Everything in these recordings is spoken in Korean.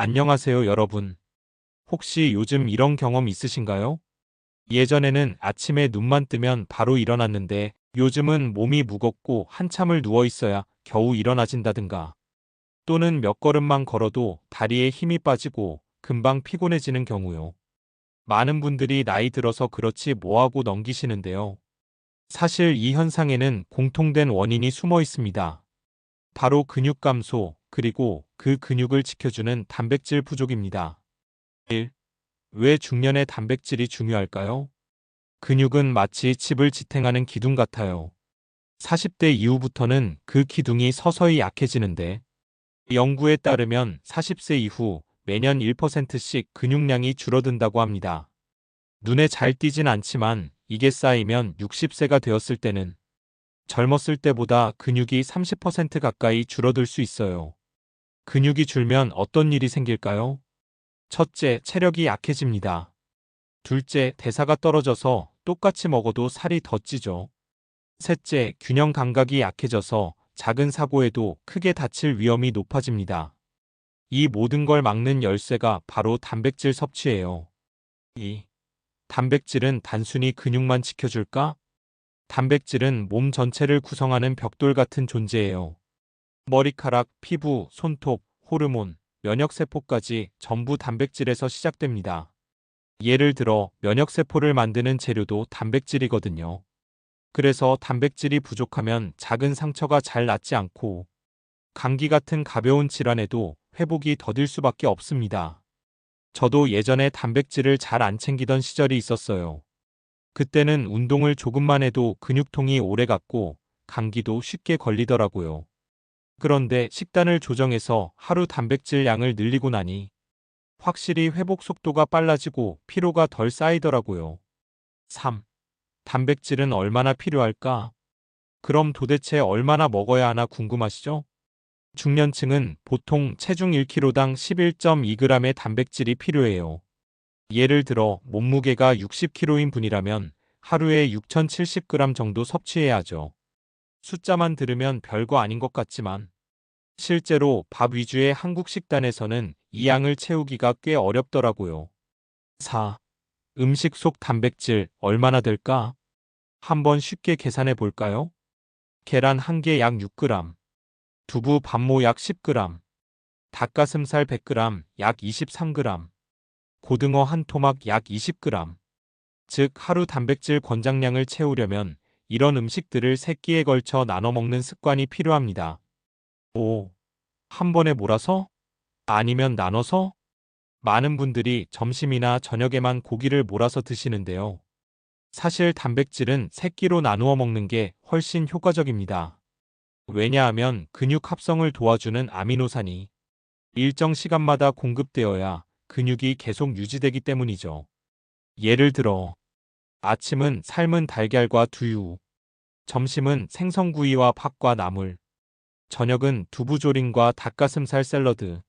안녕하세요, 여러분. 혹시 요즘 이런 경험 있으신가요? 예전에는 아침에 눈만 뜨면 바로 일어났는데 요즘은 몸이 무겁고 한참을 누워 있어야 겨우 일어나진다든가 또는 몇 걸음만 걸어도 다리에 힘이 빠지고 금방 피곤해지는 경우요. 많은 분들이 나이 들어서 그렇지 뭐하고 넘기시는데요. 사실 이 현상에는 공통된 원인이 숨어 있습니다. 바로 근육 감소, 그리고 그 근육을 지켜주는 단백질 부족입니다. 1. 왜 중년에 단백질이 중요할까요? 근육은 마치 칩을 지탱하는 기둥 같아요. 40대 이후부터는 그 기둥이 서서히 약해지는데 연구에 따르면 40세 이후 매년 1%씩 근육량이 줄어든다고 합니다. 눈에 잘 띄진 않지만 이게 쌓이면 60세가 되었을 때는 젊었을 때보다 근육이 30% 가까이 줄어들 수 있어요. 근육이 줄면 어떤 일이 생길까요? 첫째, 체력이 약해집니다. 둘째, 대사가 떨어져서 똑같이 먹어도 살이 더 찌죠. 셋째, 균형 감각이 약해져서 작은 사고에도 크게 다칠 위험이 높아집니다. 이 모든 걸 막는 열쇠가 바로 단백질 섭취예요. 2. 단백질은 단순히 근육만 지켜줄까? 단백질은 몸 전체를 구성하는 벽돌 같은 존재예요. 머리카락, 피부, 손톱, 호르몬, 면역세포까지 전부 단백질에서 시작됩니다. 예를 들어 면역세포를 만드는 재료도 단백질이거든요. 그래서 단백질이 부족하면 작은 상처가 잘 낫지 않고 감기 같은 가벼운 질환에도 회복이 더딜 수밖에 없습니다. 저도 예전에 단백질을 잘 안 챙기던 시절이 있었어요. 그때는 운동을 조금만 해도 근육통이 오래 갔고 감기도 쉽게 걸리더라고요. 그런데 식단을 조정해서 하루 단백질 양을 늘리고 나니 확실히 회복 속도가 빨라지고 피로가 덜 쌓이더라고요. 3. 단백질은 얼마나 필요할까? 그럼 도대체 얼마나 먹어야 하나 궁금하시죠? 중년층은 보통 체중 1kg당 11.2g의 단백질이 필요해요. 예를 들어 몸무게가 60kg인 분이라면 하루에 6070g 정도 섭취해야 하죠. 숫자만 들으면 별거 아닌 것 같지만 실제로 밥 위주의 한국 식단에서는 이 양을 채우기가 꽤 어렵더라고요. 4. 음식 속 단백질 얼마나 될까? 한번 쉽게 계산해 볼까요? 계란 1개 약 6g, 두부 반모 약 10g, 닭가슴살 100g 약 23g, 고등어 한 토막 약 20g. 즉 하루 단백질 권장량을 채우려면 이런 음식들을 3끼에 걸쳐 나눠 먹는 습관이 필요합니다. 5. 한 번에 몰아서? 아니면 나눠서? 많은 분들이 점심이나 저녁에만 고기를 몰아서 드시는데요. 사실 단백질은 3끼로 나누어 먹는 게 훨씬 효과적입니다. 왜냐하면 근육 합성을 도와주는 아미노산이 일정 시간마다 공급되어야 근육이 계속 유지되기 때문이죠. 예를 들어 아침은 삶은 달걀과 두유, 점심은 생선구이와 밥과 나물, 저녁은 두부조림과 닭가슴살 샐러드.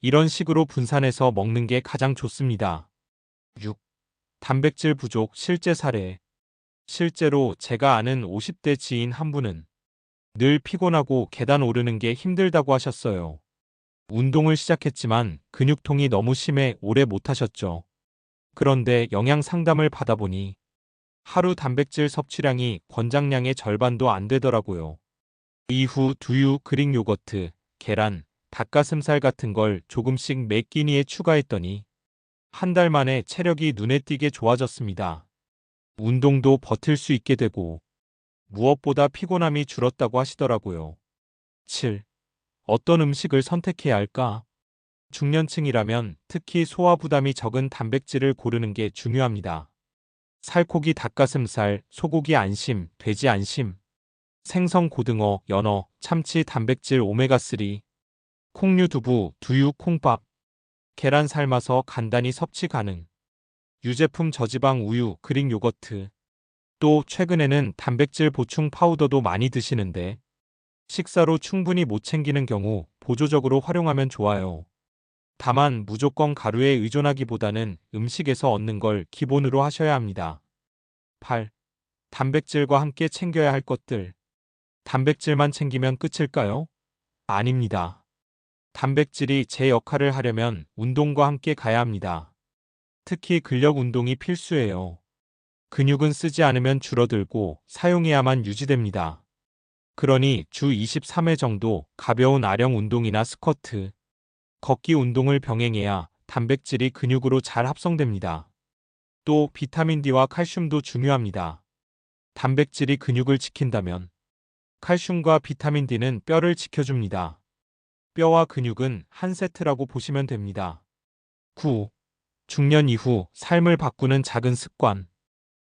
이런 식으로 분산해서 먹는 게 가장 좋습니다. 6. 단백질 부족 실제 사례. 실제로 제가 아는 50대 지인 한 분은 늘 피곤하고 계단 오르는 게 힘들다고 하셨어요. 운동을 시작했지만 근육통이 너무 심해 오래 못하셨죠. 그런데 영양 상담을 받아보니 하루 단백질 섭취량이 권장량의 절반도 안 되더라고요. 이후 두유, 그릭 요거트, 계란, 닭가슴살 같은 걸 조금씩 매 끼니에 추가했더니 한 달 만에 체력이 눈에 띄게 좋아졌습니다. 운동도 버틸 수 있게 되고 무엇보다 피곤함이 줄었다고 하시더라고요. 7. 어떤 음식을 선택해야 할까? 중년층이라면 특히 소화 부담이 적은 단백질을 고르는 게 중요합니다. 살코기 닭가슴살, 소고기 안심, 돼지 안심, 생선 고등어, 연어, 참치 단백질 오메가3, 콩류 두부, 두유 콩밥, 계란 삶아서 간단히 섭취 가능, 유제품 저지방 우유, 그릭 요거트. 또 최근에는 단백질 보충 파우더도 많이 드시는데 식사로 충분히 못 챙기는 경우 보조적으로 활용하면 좋아요. 다만 무조건 가루에 의존하기보다는 음식에서 얻는 걸 기본으로 하셔야 합니다. 8. 단백질과 함께 챙겨야 할 것들. 단백질만 챙기면 끝일까요? 아닙니다. 단백질이 제 역할을 하려면 운동과 함께 가야 합니다. 특히 근력 운동이 필수예요. 근육은 쓰지 않으면 줄어들고 사용해야만 유지됩니다. 그러니 주 23회 정도 가벼운 아령 운동이나 스쿼트, 걷기 운동을 병행해야 단백질이 근육으로 잘 합성됩니다. 또 비타민 D와 칼슘도 중요합니다. 단백질이 근육을 지킨다면 칼슘과 비타민 D는 뼈를 지켜줍니다. 뼈와 근육은 한 세트라고 보시면 됩니다. 9. 중년 이후 삶을 바꾸는 작은 습관.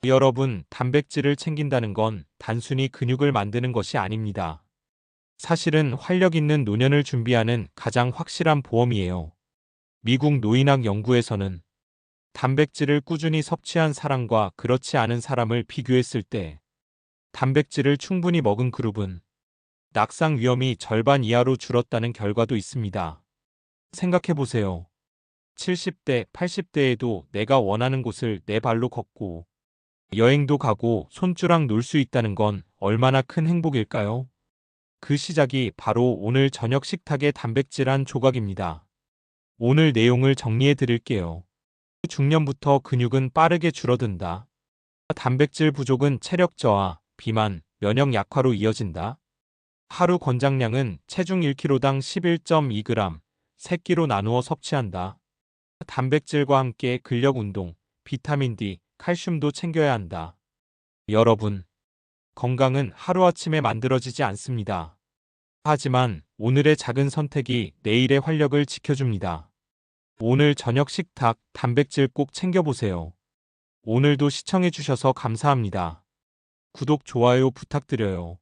여러분, 단백질을 챙긴다는 건 단순히 근육을 만드는 것이 아닙니다. 사실은 활력 있는 노년을 준비하는 가장 확실한 보험이에요. 미국 노인학 연구에서는 단백질을 꾸준히 섭취한 사람과 그렇지 않은 사람을 비교했을 때 단백질을 충분히 먹은 그룹은 낙상 위험이 절반 이하로 줄었다는 결과도 있습니다. 생각해 보세요. 70대, 80대에도 내가 원하는 곳을 내 발로 걷고 여행도 가고 손주랑 놀 수 있다는 건 얼마나 큰 행복일까요? 그 시작이 바로 오늘 저녁 식탁의 단백질 한 조각입니다. 오늘 내용을 정리해 드릴게요. 중년부터 근육은 빠르게 줄어든다. 단백질 부족은 체력 저하, 비만, 면역 약화로 이어진다. 하루 권장량은 체중 1kg당 11.2g, 3끼로 나누어 섭취한다. 단백질과 함께 근력 운동, 비타민 D, 칼슘도 챙겨야 한다. 여러분, 건강은 하루아침에 만들어지지 않습니다. 하지만 오늘의 작은 선택이 내일의 활력을 지켜줍니다. 오늘 저녁 식탁 단백질 꼭 챙겨보세요. 오늘도 시청해주셔서 감사합니다. 구독, 좋아요 부탁드려요.